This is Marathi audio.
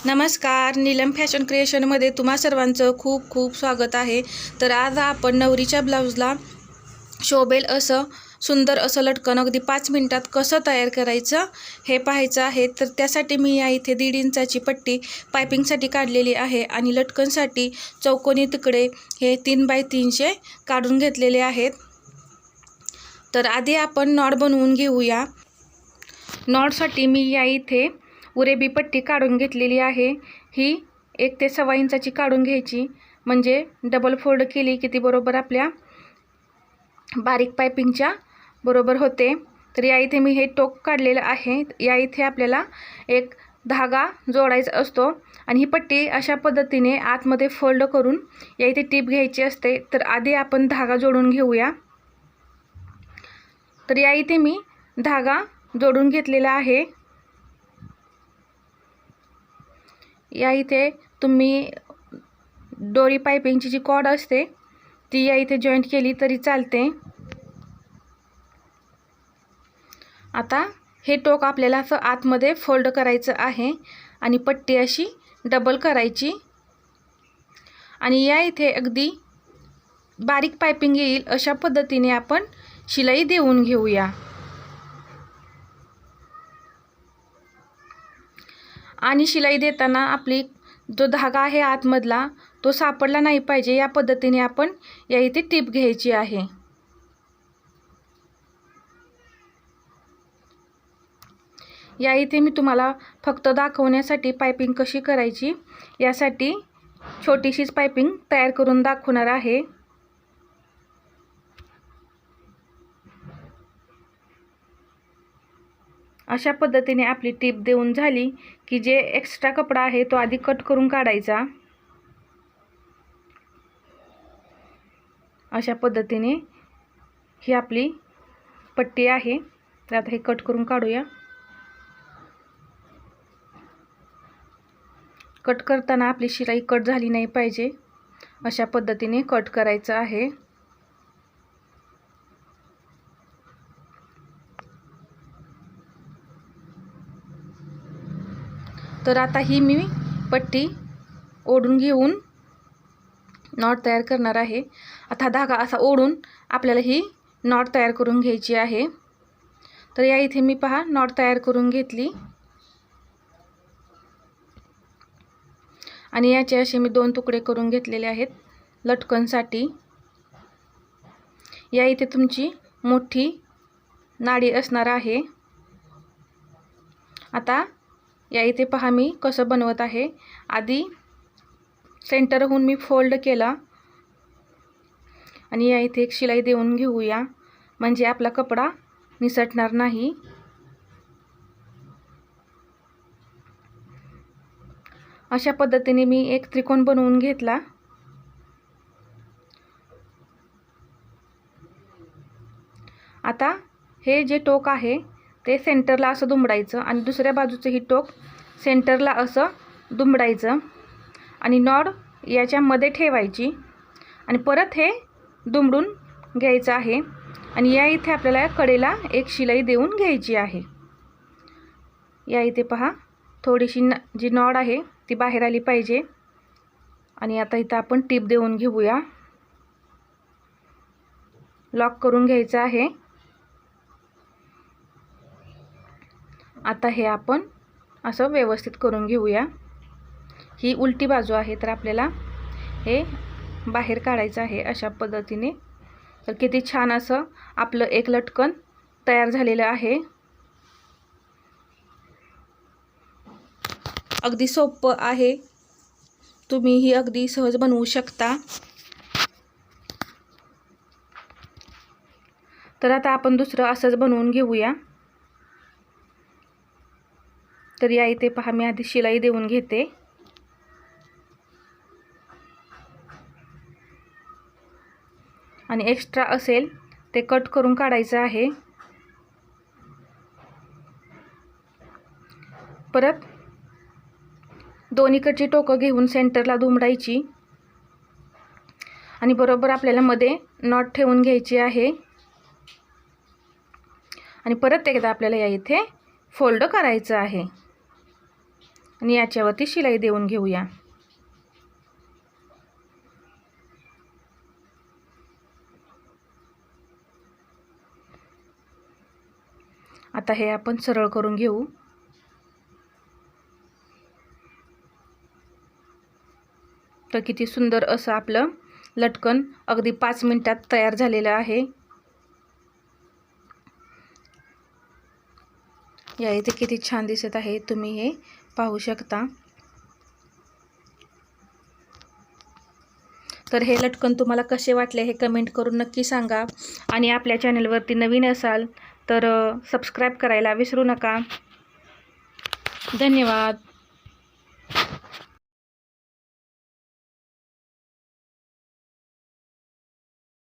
नमस्कार, नीलम फॅशन क्रिएशनमध्ये तुम्हा सर्वांचं खूप खूप स्वागत आहे। तर आज आपण नवरीच्या ब्लाऊजला शोभेल असं सुंदर असं लटकन अगदी 5 मिनिटात कसं तयार करायचं हे पाहायचं आहे। तर त्यासाठी मी या इथे 1.5 इंचाची पट्टी पायपिंगसाठी काढलेली आहे आणि लटकनसाठी चौकोनी तुकडे हे 3 बाय 300 काढून घेतलेले आहेत। तर आधी आपण नॉट बनवून घेऊया। नॉटसाठी मी या इथे उरेबी पट्टी काढून घेतलेली आहे। ही 1 ते 1.25 इंचाची काढून घ्यायची, म्हणजे डबल फोल्ड केली की ती बरोबर आपल्या बारीक पायपिंगच्या बरोबर होते। तर या इथे मी हे टोक काढलेलं आहे। या इथे आपल्याला एक धागा जोडायचा असतो आणि ही पट्टी अशा पद्धतीने आतमध्ये फोल्ड करून या इथे टीप घ्यायची असते। तर आधी आपण धागा जोडून घेऊया। तर या इथे मी धागा जोडून घेतलेला आहे। या इथे तुम्ही दोरी पायपिंगची जी कॉर्ड असते ती या इथे जॉईंट केली तरी चालते। आता हे टोक आपल्याला असं आतमध्ये फोल्ड करायचं आहे आणि पट्टी अशी डबल करायची आणि या इथे अगदी बारीक पायपिंग येईल अशा पद्धतीने आपण शिलाई देऊन घेऊया। आणि शिलाई देताना आपली जो धागा आहे आतमधला तो सापडला नाही पाहिजे, या पद्धतीने आपण या इथे टीप घ्यायची आहे। या इथे मी तुम्हाला फक्त दाखवण्यासाठी पायपिंग कशी करायची यासाठी छोटीशीच पायपिंग तयार करून दाखवणार आहे। अशा पद्धतीने आपली टीप देऊन झाली की जे एक्स्ट्रा कपडा आहे तो आधी कट करून काढायचा। अशा पद्धतीने ही आपली पट्टी आहे। तर आता हे कट करून काढूया। कट करताना आपली शिलाई कट झाली नाही पाहिजे, अशा पद्धतीने कट करायचं आहे। तर आता ही मी पट्टी ओढून घेऊन नॉट तयार करणार आहे। आता धागा असा ओढून आपल्याला ही नॉट तयार करून घ्यायची आहे। तर या इथे मी पहा नॉट तयार करून घेतली आणि याचे असे मी 2 तुकडे करून घेतलेले आहेत लटकनसाठी। या इथे तुमची मोठी नाडी असणार आहे। आता या इथे पहा मी कसं बनवत आहे। आधी सेंटरहून मी फोल्ड केला आणि या इथे एक शिलाई देऊन घेऊया, म्हणजे आपला कपडा निसटणार नाही। अशा पद्धतीने मी एक त्रिकोण बनवून घेतला। आता हे जे टोक आहे ते सेंटरला असं दुमडायचं आणि दुसऱ्या बाजूचं ही टोक सेंटरला असं दुमडायचं आणि नॉट याच्यामध्ये ठेवायची आणि परत हे दुमडून घ्यायचं आहे आणि या इथे आपल्याला कडेला एक शिलाई देऊन घ्यायची आहे। या इथे पहा थोडीशी जी नॉट आहे ती बाहेर आली पाहिजे आणि आता इथं आपण टीप देऊन घेऊया। लॉक करून घ्यायचं आहे। आता हे आपण असं व्यवस्थित करून घेऊया। ही उलटी बाजू आहे तर आपल्याला हे बाहेर काढायचं आहे अशा पद्धतीने। तर किती छान असं आपलं एक लटकन तयार झालेलं आहे। अगदी सोपं आहे, तुम्ही ही अगदी सहज बनवू शकता। तर आता आपण दुसरं असंच बनवून घेऊया। तर या इथे पहा मी आधी शिलाई देऊन घेते आणि एक्स्ट्रा असेल ते कट करून काढायचं आहे। परत दोन्हीकडची टोकं घेऊन सेंटरला दुमडायची आणि बरोबर आपल्याला मध्ये नॉट ठेवून घ्यायची आहे आणि परत एकदा आपल्याला या इथे फोल्ड करायचं आहे आणि याच्यावरती शिलाई देऊन घेऊया. आता हे आपण सरळ करून घेऊ. तर किती सुंदर असं आपलं लटकन अगदी 5 मिनिटात तयार झालेलं आहे. या इथे किती छान दिसत आहे, तुम्ही हे पाहू शकता. तर हे लटकन तुम्हाला कसे वाटले हे कमेंट करून नक्की सांगा. आणि आपल्या चॅनलवरती नवीन असाल तर सबस्क्राईब करायला विसरू नका. धन्यवाद.